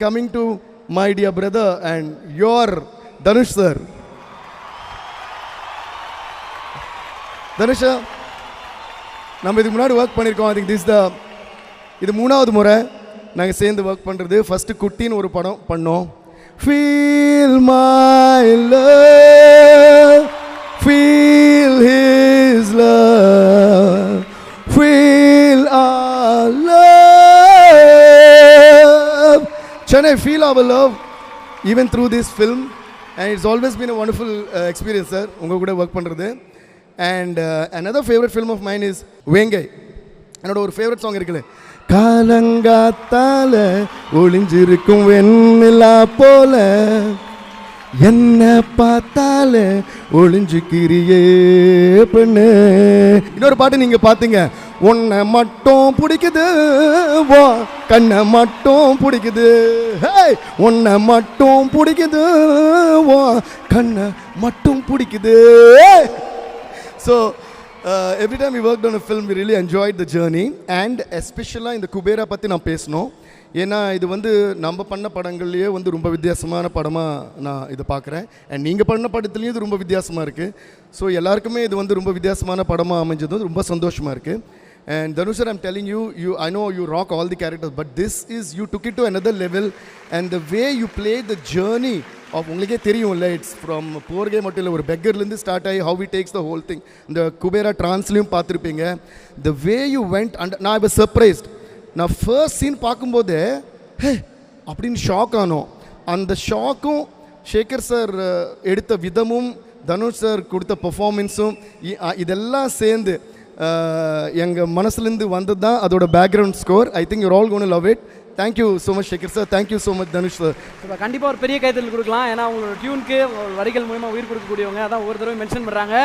Coming to my dear brother and your Dhanush sir. Dhanush, நம்ம இதுக்கு முன்னாடி work பண்ணியிருக்கோம். ஐ திங்க் இது மூணாவது முறை நாங்கள் சேர்ந்து ஒர்க் பண்ணுறது. ஃபஸ்ட்டு குட்டின்னு ஒரு படம் பண்ணோம். Feel my love, feel his love, feel our love. Chennai, feel our love even through this film, and it's always been a wonderful experience, sir. உங்க கூட ஒர்க் பண்ணுறது. And another favorite film of mine is Vengai. என்னோட ஒரு favourite song இருக்குல்ல, காலங்காத்தால ஒளிஞ்சிருக்கும் வெண்ணிலா போல என்ன பார்த்தால ஒளிஞ்சுக்கிறியே பெண்ணு. இன்னொரு பாட்டு நீங்க பாத்தீங்க, உன்னை மட்டும் பிடிக்குது வா கண்ணை மட்டும் பிடிக்குது, உன்னை மட்டும் பிடிக்குது வா கண்ணை மட்டும் பிடிக்குது. So every time we worked on a film, we really enjoyed the journey, and especially இந்த குபேரா பற்றி நான் பேசணும். ஏன்னா இது வந்து நம்ம பண்ண படங்கள்லேயே வந்து ரொம்ப வித்தியாசமான படமாக நான் இதை பார்க்குறேன். அண்ட் நீங்கள் பண்ண படத்துலேயும் இது ரொம்ப வித்தியாசமாக இருக்குது. ஸோ எல்லாருக்குமே இது வந்து ரொம்ப வித்தியாசமான படமாக அமைஞ்சதும் ரொம்ப சந்தோஷமாக இருக்குது. And Dhanush sir, I'm telling you, I know you rock all the characters, but this is, you took it to another level, and the way you played the journey of, உங்களுக்கே தெரியும்ல, இட்ஸ் ஃப்ரம் போர்கே மட்டும் இல்லை, ஒரு பெக்கர்லேருந்து start ஆகி how he takes the whole thing. இந்த குபேரா ட்ரான்ஸ்லையும் பார்த்துருப்பீங்க. The way you went, and நான் I was surprised. நான் ஃபர்ஸ்ட் சீன் பார்க்கும்போது ஹே அப்படின்னு ஷாக் ஆனோம். அந்த ஷாக்கும் சேகர் சார் எடுத்த விதமும் தனுஷ் சார் கொடுத்த பர்ஃபார்மன்ஸும் இதெல்லாம் சேர்ந்து எங்கள் மனசுலேருந்து வந்தது தான் அதோட background score. I think you're all gonna love it. Thank you so much Sekar sir, thank you so much Dhanush sir. கண்டிப்பாக ஒரு பெரிய கைத்தல் கொடுக்கலாம். ஏன்னா அவங்களோட டியூனுக்கு வரிகள் மூலமாக உயிர் கொடுக்கக்கூடியவங்க, அதான் ஒவ்வொரு தடவை மென்ஷன் பண்ணுறாங்க.